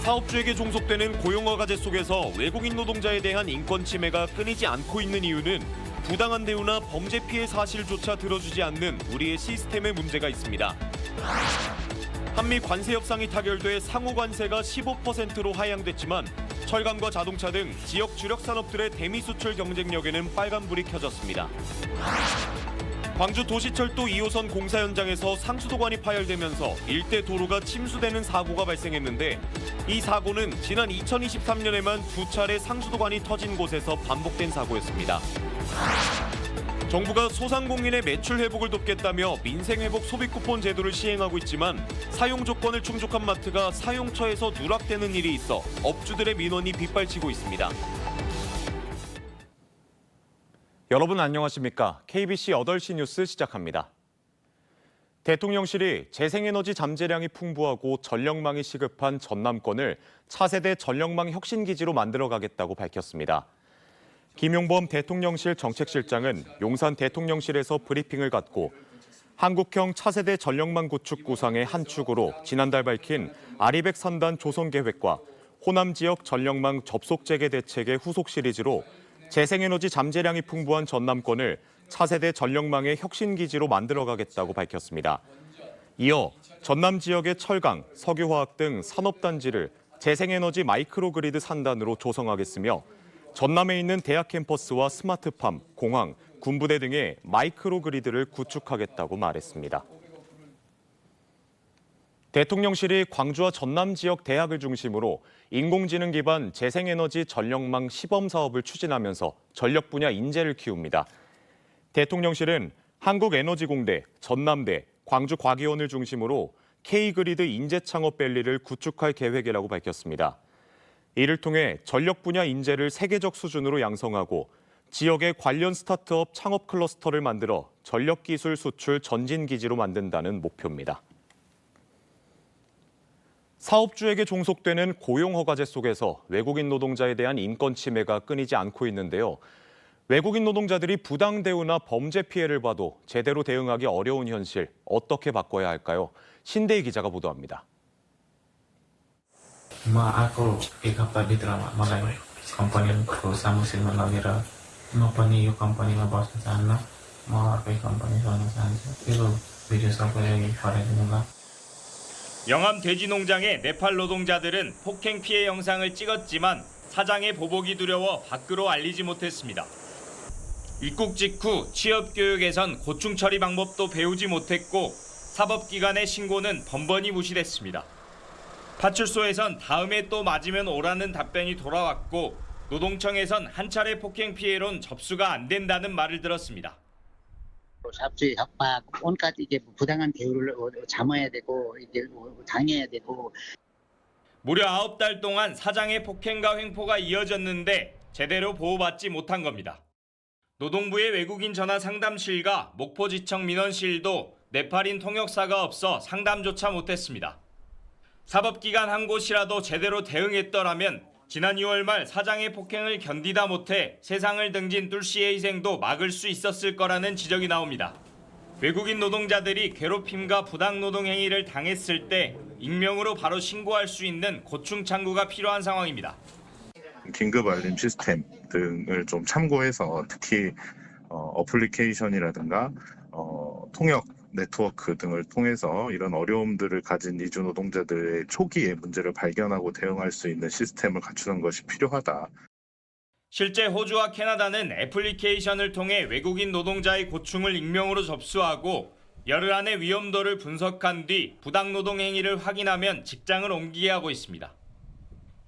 사업주에게 종속되는 고용허가제 속에서 외국인 노동자에 대한 인권 침해가 끊이지 않고 있는 이유는 부당한 대우나 범죄 피해 사실조차 들어주지 않는 우리의 시스템에 문제가 있습니다. 한미 관세 협상이 타결돼 상호 관세가 15%로 하향됐지만 철강과 자동차 등 지역 주력 산업들의 대미 수출 경쟁력에는 빨간불이 켜졌습니다. 광주 도시철도 2호선 공사 현장에서 상수도관이 파열되면서 일대 도로가 침수되는 사고가 발생했는데 이 사고는 지난 2023년에만 2차례 상수도관이 터진 곳에서 반복된 사고였습니다. 정부가 소상공인의 매출 회복을 돕겠다며 민생회복 소비쿠폰 제도를 시행하고 있지만 사용 조건을 충족한 마트가 사용처에서 누락되는 일이 있어 업주들의 민원이 빗발치고 있습니다. 여러분 안녕하십니까? KBC 8시 뉴스 시작합니다. 대통령실이 재생에너지 잠재량이 풍부하고 전력망이 시급한 전남권을 차세대 전력망 혁신기지로 만들어가겠다고 밝혔습니다. 김용범 대통령실 정책실장은 용산 대통령실에서 브리핑을 갖고 한국형 차세대 전력망 구축 구상의 한 축으로 지난달 밝힌 아리백 산단 조성 계획과 호남 지역 전력망 접속 재개 대책의 후속 시리즈로 재생에너지 잠재량이 풍부한 전남권을 차세대 전력망의 혁신기지로 만들어가겠다고 밝혔습니다. 이어 전남 지역의 철강, 석유화학 등 산업단지를 재생에너지 마이크로그리드 산단으로 조성하겠으며 전남에 있는 대학 캠퍼스와 스마트팜, 공항, 군부대 등의 마이크로그리드를 구축하겠다고 말했습니다. 대통령실이 광주와 전남 지역 대학을 중심으로 인공지능 기반 재생에너지 전력망 시범 사업을 추진하면서 전력 분야 인재를 키웁니다. 대통령실은 한국에너지공대, 전남대, 광주과기원을 중심으로 K그리드 인재창업밸리를 구축할 계획이라고 밝혔습니다. 이를 통해 전력 분야 인재를 세계적 수준으로 양성하고 지역의 관련 스타트업 창업 클러스터를 만들어 전력기술 수출 전진기지로 만든다는 목표입니다. 사업주에게 종속되는 고용허가제 속에서 외국인 노동자에 대한 인권 침해가 끊이지 않고 있는데요. 외국인 노동자들이 부당 대우나 범죄 피해를 봐도 제대로 대응하기 어려운 현실, 어떻게 바꿔야 할까요? 신대희 기자가 보도합니다. Aku ikapa di drama makanya company perusahaan musim mengira company you company mabasa sana mau apa company sana itu video sampai lagi pada juga. 영암 돼지 농장의 네팔 노동자들은 폭행 피해 영상을 찍었지만 사장의 보복이 두려워 밖으로 알리지 못했습니다. 입국 직후 취업 교육에선 고충 처리 방법도 배우지 못했고 사법기관의 신고는 번번이 무시됐습니다. 파출소에선 다음에 또 맞으면 오라는 답변이 돌아왔고 노동청에선 한 차례 폭행 피해론 접수가 안 된다는 말을 들었습니다. 잡주의 협박, 온갖 이제 부당한 대우를 참아야 되고 이제 당해야 되고. 무려 9달 동안 사장의 폭행과 횡포가 이어졌는데 제대로 보호받지 못한 겁니다. 노동부의 외국인 전화 상담실과 목포지청 민원실도 네팔인 통역사가 없어 상담조차 못했습니다. 사법기관 한 곳이라도 제대로 대응했더라면 지난 2월 말 사장의 폭행을 견디다 못해 세상을 등진 뚫씨의 희생도 막을 수 있었을 거라는 지적이 나옵니다. 외국인 노동자들이 괴롭힘과 부당노동 행위를 당했을 때 익명으로 바로 신고할 수 있는 고충 창구가 필요한 상황입니다. 긴급 알림 시스템 등을 좀 참고해서 특히 어플리케이션이라든가 통역 네트워크 등을 통해서 이런 어려움들을 가진 이주 노동자들의 초기에 문제를 발견하고 대응할 수 있는 시스템을 갖추는 것이 필요하다. 실제 호주와 캐나다는 애플리케이션을 통해 외국인 노동자의 고충을 익명으로 접수하고 열흘 안에 위험도를 분석한 뒤 부당노동 행위를 확인하면 직장을 옮기게 하고 있습니다.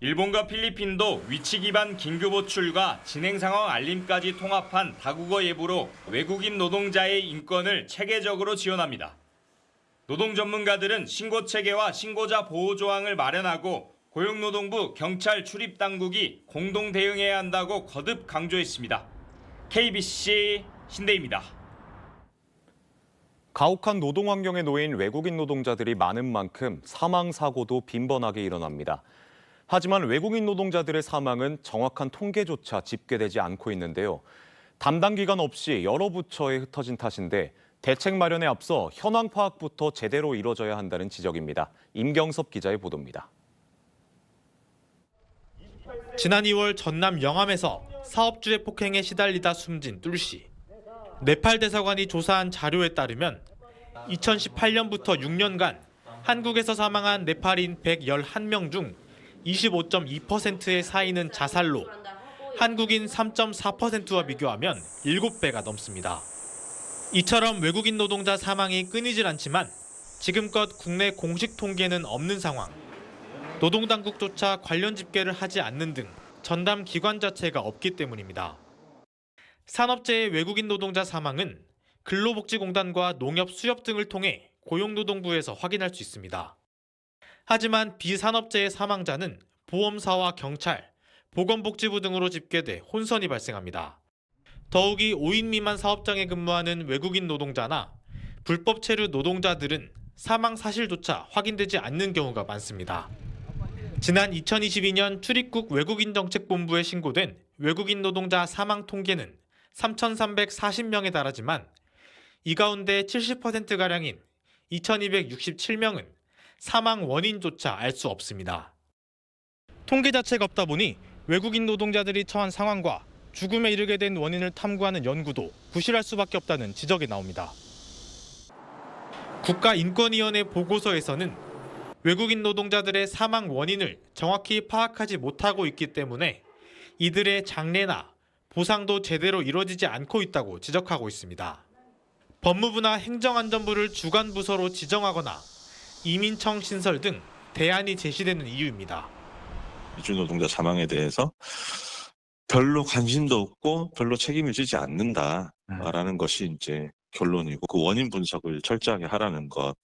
일본과 필리핀도 위치 기반 긴급 호출과 진행 상황 알림까지 통합한 다국어 예부로 외국인 노동자의 인권을 체계적으로 지원합니다. 노동 전문가들은 신고 체계와 신고자 보호 조항을 마련하고 고용노동부, 경찰 출입 당국이 공동 대응해야 한다고 거듭 강조했습니다. KBC 신대희입니다. 가혹한 노동 환경에 놓인 외국인 노동자들이 많은 만큼 사망 사고도 빈번하게 일어납니다. 하지만 외국인 노동자들의 사망은 정확한 통계조차 집계되지 않고 있는데요. 담당 기관 없이 여러 부처에 흩어진 탓인데 대책 마련에 앞서 현황 파악부터 제대로 이뤄져야 한다는 지적입니다. 임경섭 기자의 보도입니다. 지난 2월 전남 영암에서 사업주의 폭행에 시달리다 숨진 뚫씨. 네팔 대사관이 조사한 자료에 따르면 2018년부터 6년간 한국에서 사망한 네팔인 111명 중 25.2%의 사인은 자살로 한국인 3.4%와 비교하면 7배가 넘습니다. 이처럼 외국인 노동자 사망이 끊이질 않지만 지금껏 국내 공식 통계는 없는 상황. 노동당국조차 관련 집계를 하지 않는 등 전담 기관 자체가 없기 때문입니다. 산업재해 외국인 노동자 사망은 근로복지공단과 농협수협 등을 통해 고용노동부에서 확인할 수 있습니다. 하지만 비산업재해 사망자는 보험사와 경찰, 보건복지부 등으로 집계돼 혼선이 발생합니다. 더욱이 5인 미만 사업장에 근무하는 외국인 노동자나 불법 체류 노동자들은 사망 사실조차 확인되지 않는 경우가 많습니다. 지난 2022년 출입국 외국인정책본부에 신고된 외국인 노동자 사망 통계는 3,340명에 달하지만 이 가운데 70%가량인 2,267명은 사망 원인조차 알 수 없습니다. 통계 자체가 없다 보니 외국인 노동자들이 처한 상황과 죽음에 이르게 된 원인을 탐구하는 연구도 부실할 수밖에 없다는 지적이 나옵니다. 국가인권위원회 보고서에서는 외국인 노동자들의 사망 원인을 정확히 파악하지 못하고 있기 때문에 이들의 장례나 보상도 제대로 이루어지지 않고 있다고 지적하고 있습니다. 법무부나 행정안전부를 주관 부서로 지정하거나 이민청 신설 등 대안이 제시되는 이유입니다. 이주 노동자 사망에 대해서 별로 관심도 없고 별로 책임을 지지 않는다라는 것이 이제 결론이고, 그 원인 분석을 철저하게 하라는 것,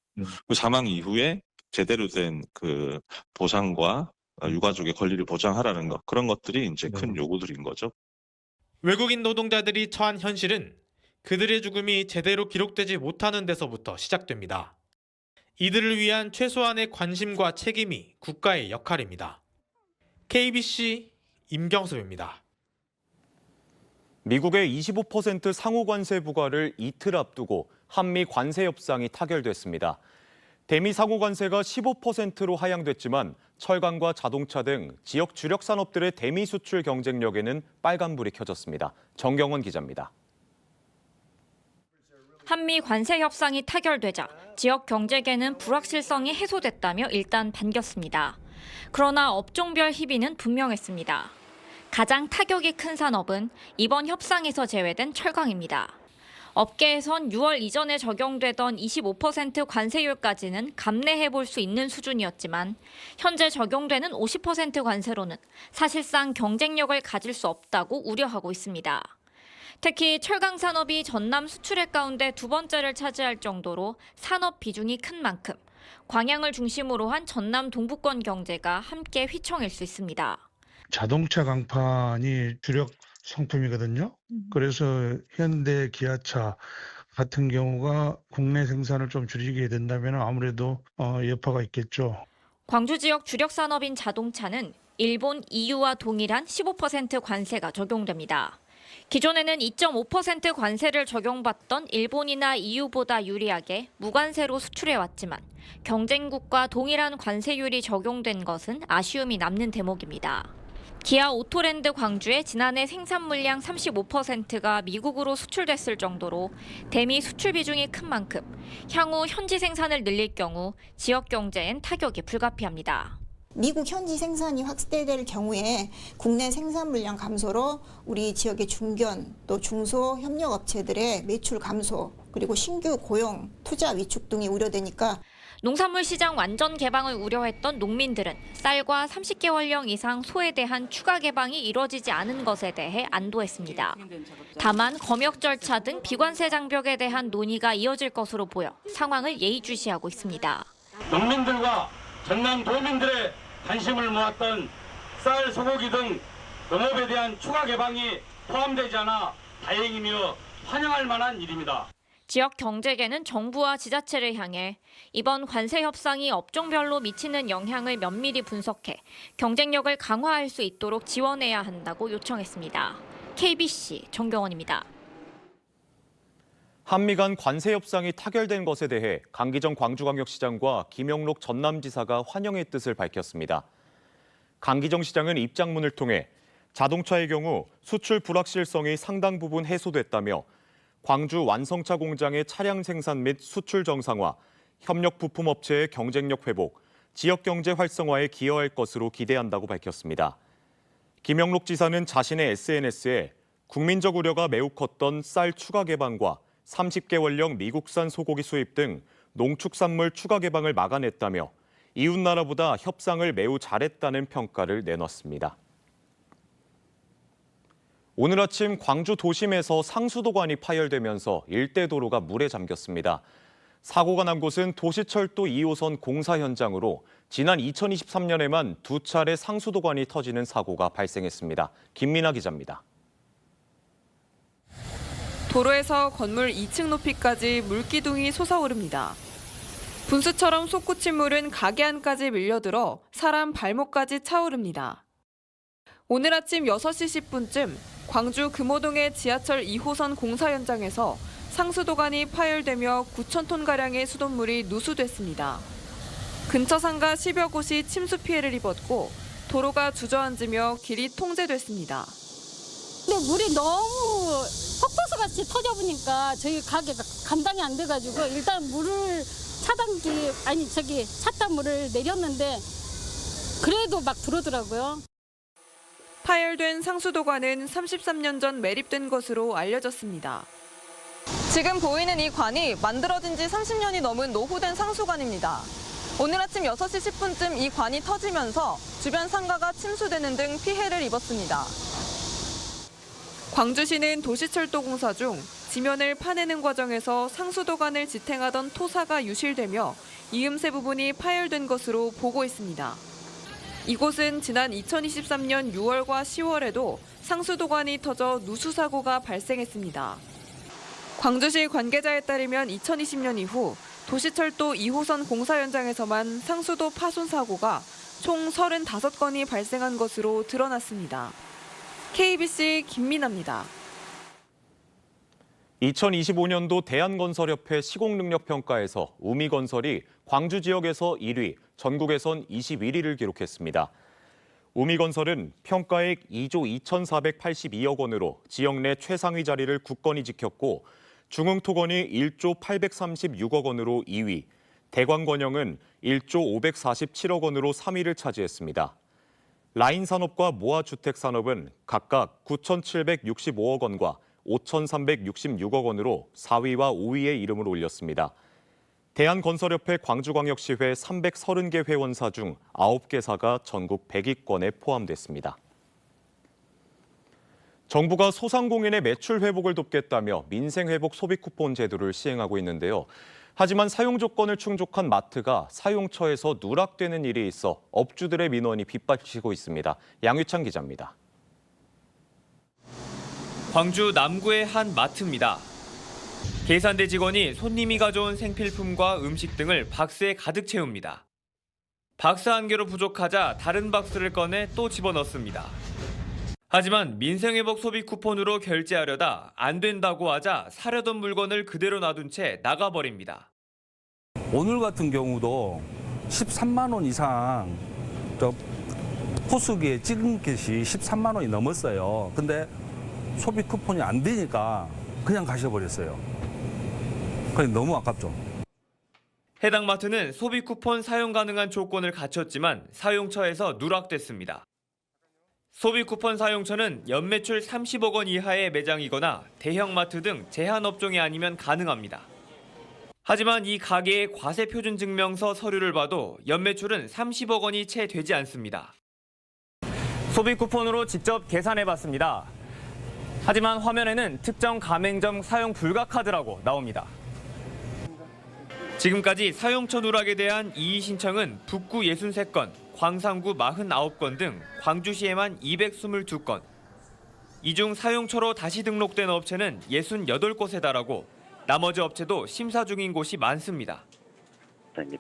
그 사망 이후에 제대로 된 그 보상과 유가족의 권리를 보장하라는 것, 그런 것들이 이제 큰 요구들인 거죠. 외국인 노동자들이 처한 현실은 그들의 죽음이 제대로 기록되지 못하는 데서부터 시작됩니다. 이들을 위한 최소한의 관심과 책임이 국가의 역할입니다. KBC 임경섭입니다. 미국의 25% 상호 관세 부과를 이틀 앞두고 한미 관세 협상이 타결됐습니다. 대미 상호 관세가 15%로 하향됐지만 철강과 자동차 등 지역 주력 산업들의 대미 수출 경쟁력에는 빨간불이 켜졌습니다. 정경원 기자입니다. 한미 관세 협상이 타결되자 지역 경제계는 불확실성이 해소됐다며 일단 반겼습니다. 그러나 업종별 희비는 분명했습니다. 가장 타격이 큰 산업은 이번 협상에서 제외된 철강입니다. 업계에선 6월 이전에 적용되던 25% 관세율까지는 감내해 볼 수 있는 수준이었지만 현재 적용되는 50% 관세로는 사실상 경쟁력을 가질 수 없다고 우려하고 있습니다. 특히 철강 산업이 전남 수출액 가운데 두 번째를 차지할 정도로 산업 비중이 큰 만큼 광양을 중심으로 한 전남 동부권 경제가 함께 휘청일 수 있습니다. 자동차 강판이 주력 상품이거든요. 그래서 현대, 기아차 같은 경우가 국내 생산을 좀 줄이게 된다면 아무래도 여파가 있겠죠. 광주 지역 주력 산업인 자동차는 일본, EU와 동일한 15% 관세가 적용됩니다. 기존에는 2.5% 관세를 적용받던 일본이나 EU보다 유리하게 무관세로 수출해왔지만 경쟁국과 동일한 관세율이 적용된 것은 아쉬움이 남는 대목입니다. 기아 오토랜드 광주의 지난해 생산 물량 35%가 미국으로 수출됐을 정도로 대미 수출 비중이 큰 만큼 향후 현지 생산을 늘릴 경우 지역 경제엔 타격이 불가피합니다. 미국 현지 생산이 확대될 경우에 국내 생산 물량 감소로 우리 지역의 중견 또 중소 협력업체들의 매출 감소 그리고 신규 고용, 투자 위축 등이 우려되니까 농산물 시장 완전 개방을 우려했던 농민들은 쌀과 30개월령 이상 소에 대한 추가 개방이 이뤄지지 않은 것에 대해 안도했습니다. 다만 검역 절차 등 비관세 장벽에 대한 논의가 이어질 것으로 보여 상황을 예의주시하고 있습니다. 농민들과 전남 도민들의 관심을 모았던 쌀, 소고기 등 농업에 대한 추가 개방이 포함되지 않아 다행이며 환영할 만한 일입니다. 지역 경제계는 정부와 지자체를 향해 이번 관세 협상이 업종별로 미치는 영향을 면밀히 분석해 경쟁력을 강화할 수 있도록 지원해야 한다고 요청했습니다. KBC 정경원입니다. 한미 간 관세 협상이 타결된 것에 대해 강기정 광주광역시장과 김영록 전남지사가 환영의 뜻을 밝혔습니다. 강기정 시장은 입장문을 통해 자동차의 경우 수출 불확실성이 상당 부분 해소됐다며 광주 완성차 공장의 차량 생산 및 수출 정상화, 협력 부품 업체의 경쟁력 회복, 지역 경제 활성화에 기여할 것으로 기대한다고 밝혔습니다. 김영록 지사는 자신의 SNS에 국민적 우려가 매우 컸던 쌀 추가 개방과 30개월령 미국산 소고기 수입 등 농축산물 추가 개방을 막아냈다며 이웃나라보다 협상을 매우 잘했다는 평가를 내놨습니다. 오늘 아침 광주 도심에서 상수도관이 파열되면서 일대 도로가 물에 잠겼습니다. 사고가 난 곳은 도시철도 2호선 공사 현장으로 지난 2023년에만 2차례 상수도관이 터지는 사고가 발생했습니다. 김민아 기자입니다. 도로에서 건물 2층 높이까지 물기둥이 솟아오릅니다. 분수처럼 솟구친 물은 가게 안까지 밀려들어 사람 발목까지 차오릅니다. 오늘 아침 6시 10분쯤 광주 금호동의 지하철 2호선 공사 현장에서 상수도관이 파열되며 9,000톤가량의 수돗물이 누수됐습니다. 근처 상가 10여 곳이 침수 피해를 입었고 도로가 주저앉으며 길이 통제됐습니다. 근데 물이 너무 폭포수같이 터져보니까 저희 가게가 감당이 안 돼가지고 일단 물을 찻단물을 내렸는데 그래도 막 들어오더라고요. 파열된 상수도관은 33년 전 매립된 것으로 알려졌습니다. 지금 보이는 이 관이 만들어진 지 30년이 넘은 노후된 상수관입니다. 오늘 아침 6시 10분쯤 이 관이 터지면서 주변 상가가 침수되는 등 피해를 입었습니다. 광주시는 도시철도공사 중 지면을 파내는 과정에서 상수도관을 지탱하던 토사가 유실되며 이음새 부분이 파열된 것으로 보고 있습니다. 이곳은 지난 2023년 6월과 10월에도 상수도관이 터져 누수 사고가 발생했습니다. 광주시 관계자에 따르면 2020년 이후 도시철도 2호선 공사 현장에서만 상수도 파손 사고가 총 35건이 발생한 것으로 드러났습니다. KBC 김민아입니다. 2025년도 대한건설협회 시공능력평가에서 우미건설이 광주 지역에서 1위, 전국에선 21위를 기록했습니다. 우미건설은 평가액 2조 2,482억 원으로 지역 내 최상위 자리를 굳건히 지켰고 중흥토건이 1조 836억 원으로 2위, 대광건영은 1조 547억 원으로 3위를 차지했습니다. 라인산업과 모아주택산업은 각각 9,765억 원과 5,366억 원으로 4위와 5위의 이름을 올렸습니다. 대한건설협회 광주광역시회 330개 회원사 중 9개사가 전국 100위권에 포함됐습니다. 정부가 소상공인의 매출 회복을 돕겠다며 민생회복 소비쿠폰 제도를 시행하고 있는데요. 하지만 사용 조건을 충족한 마트가 사용처에서 누락되는 일이 있어 업주들의 민원이 빗발치고 있습니다. 양유찬 기자입니다. 광주 남구의 한 마트입니다. 계산대 직원이 손님이 가져온 생필품과 음식 등을 박스에 가득 채웁니다. 박스 한 개로 부족하자 다른 박스를 꺼내 또 집어넣습니다. 하지만 민생회복 소비 쿠폰으로 결제하려다 안 된다고 하자 사려던 물건을 그대로 놔둔 채 나가버립니다. 오늘 같은 경우도 13만 원 이상 포수기에 찍은 것이 13만 원이 넘었어요. 근데 소비 쿠폰이 안 되니까 그냥 가셔버렸어요. 그게 너무 아깝죠. 해당 마트는 소비 쿠폰 사용 가능한 조건을 갖췄지만 사용처에서 누락됐습니다. 소비 쿠폰 사용처는 연매출 30억 원 이하의 매장이거나 대형마트 등 제한 업종이 아니면 가능합니다. 하지만 이 가게의 과세표준증명서 서류를 봐도 연매출은 30억 원이 채 되지 않습니다. 소비 쿠폰으로 직접 계산해봤습니다. 하지만 화면에는 특정 가맹점 사용 불가 카드라고 나옵니다. 지금까지 사용처 누락에 대한 이의 신청은 북구 63건, 광산구 49건 등 광주시에만 222건. 이 중 사용처로 다시 등록된 업체는 68곳에 달하고 나머지 업체도 심사 중인 곳이 많습니다.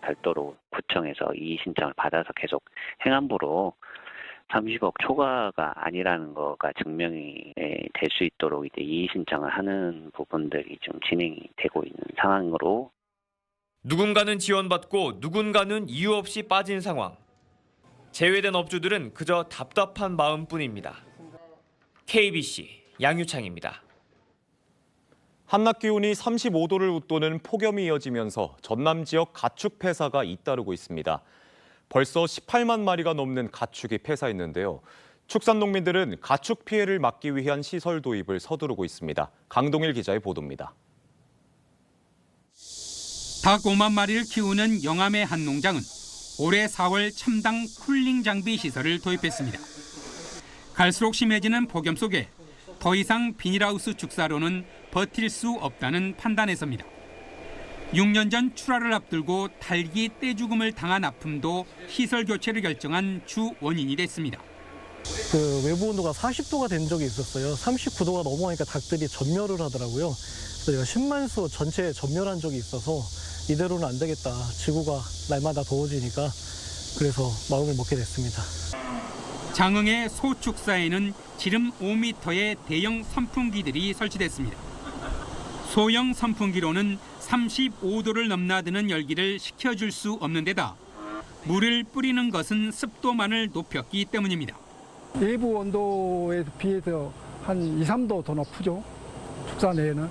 별도로 구청에서 이의 신청을 받아서 계속 행안부로 30억 초과가 아니라는 거가 증명이 될 수 있도록 이제 이의 신청을 하는 부분들이 좀 진행이 되고 있는 상황으로. 누군가는 지원받고 누군가는 이유 없이 빠진 상황. 제외된 업주들은 그저 답답한 마음뿐입니다. KBC 양유창입니다. 한낮 기온이 35도를 웃도는 폭염이 이어지면서 전남 지역 가축 폐사가 잇따르고 있습니다. 벌써 18만 마리가 넘는 가축이 폐사했는데요. 축산농민들은 가축 피해를 막기 위한 시설 도입을 서두르고 있습니다. 강동일 기자의 보도입니다. 닭 5만 마리를 키우는 영암의 한 농장은 올해 4월 첨단 쿨링 장비 시설을 도입했습니다. 갈수록 심해지는 폭염 속에 더 이상 비닐하우스 축사로는 버틸 수 없다는 판단에서입니다. 6년 전 출하를 앞두고 닭이 떼죽음을 당한 아픔도 시설 교체를 결정한 주 원인이 됐습니다. 외부 온도가 40도가 된 적이 있었어요. 39도가 넘어가니까 닭들이 전멸을 하더라고요. 그래서 10만 수 전체 전멸한 적이 있어서 이대로는 안 되겠다. 지구가 날마다 더워지니까 그래서 마음을 먹게 됐습니다. 장흥의 소축사에는 지름 5m의 대형 선풍기들이 설치됐습니다. 소형 선풍기로는 35도를 넘나드는 열기를 식혀줄 수 없는 데다 물을 뿌리는 것은 습도만을 높였기 때문입니다. 내부 온도에 비해서 한 2, 3도 더 높죠. 축사 내에는.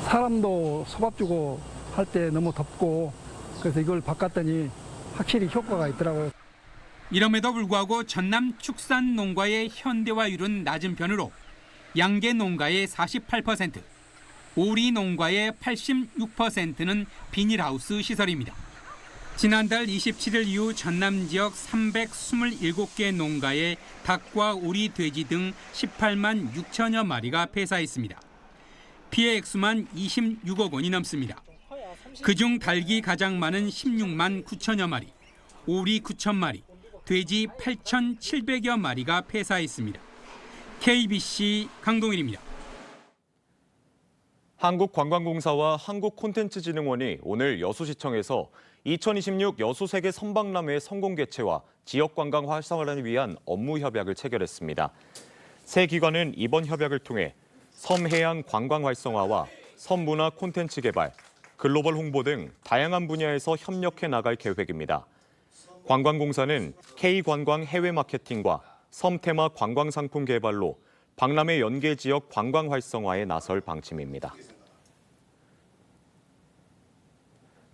사람도 소밥 주고 할 때 너무 덥고 그래서 이걸 바꿨더니 확실히 효과가 있더라고요. 이럼에도 불구하고 전남 축산 농가의 현대화율은 낮은 편으로 양계 농가의 48%, 오리 농가의 86%는 비닐하우스 시설입니다. 지난달 27일 이후 전남 지역 327개 농가에 닭과 오리, 돼지 등 18만 6천여 마리가 폐사했습니다. 피해 액수만 26억 원이 넘습니다. 그중 닭이 가장 많은 16만 9천여 마리, 오리 9천 마리, 돼지 8,700여 마리가 폐사했습니다. KBC 강동일입니다. 한국관광공사와 한국콘텐츠진흥원이 오늘 여수시청에서 2026 여수세계 선박람회 성공 개최와 지역관광 활성화를 위한 업무 협약을 체결했습니다. 세 기관은 이번 협약을 통해 섬해양 관광 활성화와 섬문화 콘텐츠 개발, 글로벌 홍보 등 다양한 분야에서 협력해 나갈 계획입니다. 관광공사는 K관광 해외 마케팅과 섬테마 관광 상품 개발로 박람회 연계 지역 관광 활성화에 나설 방침입니다.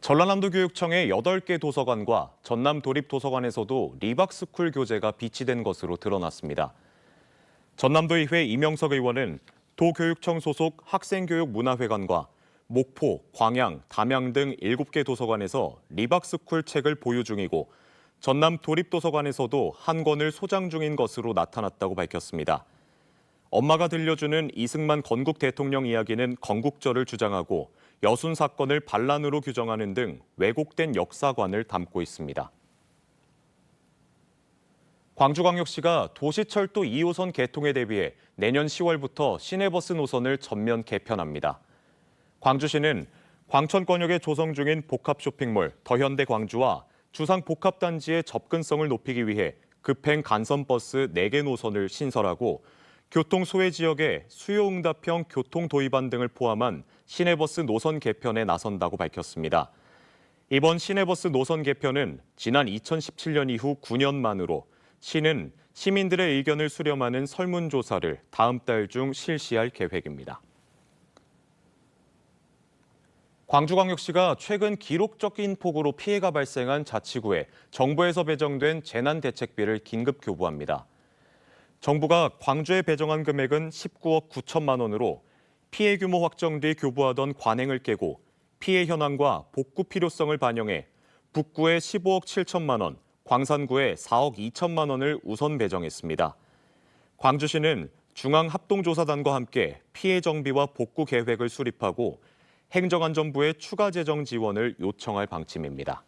전라남도 교육청의 8개 도서관과 전남 도립도서관에서도 리박스쿨 교재가 비치된 것으로 드러났습니다. 전남도의회 이명석 의원은 도교육청 소속 학생교육문화회관과 목포, 광양, 담양 등 7개 도서관에서 리박스쿨 책을 보유 중이고 전남 도립도서관에서도 한 권을 소장 중인 것으로 나타났다고 밝혔습니다. 엄마가 들려주는 이승만 건국 대통령 이야기는 건국절을 주장하고 여순 사건을 반란으로 규정하는 등 왜곡된 역사관을 담고 있습니다. 광주광역시가 도시철도 2호선 개통에 대비해 내년 10월부터 시내버스 노선을 전면 개편합니다. 광주시는 광천권역에 조성 중인 복합 쇼핑몰 더현대 광주와 주상 복합단지의 접근성을 높이기 위해 급행 간선버스 4개 노선을 신설하고 교통 소외 지역에 수요응답형 교통 도입안 등을 포함한 시내버스 노선 개편에 나선다고 밝혔습니다. 이번 시내버스 노선 개편은 지난 2017년 이후 9년 만으로 시는 시민들의 의견을 수렴하는 설문조사를 다음 달 중 실시할 계획입니다. 광주광역시가 최근 기록적인 폭우로 피해가 발생한 자치구에 정부에서 배정된 재난대책비를 긴급 교부합니다. 정부가 광주에 배정한 금액은 19억 9천만 원으로 피해 규모 확정 뒤 교부하던 관행을 깨고 피해 현황과 복구 필요성을 반영해 북구에 15억 7천만 원, 광산구에 4억 2천만 원을 우선 배정했습니다. 광주시는 중앙합동조사단과 함께 피해 정비와 복구 계획을 수립하고 행정안전부에 추가 재정 지원을 요청할 방침입니다.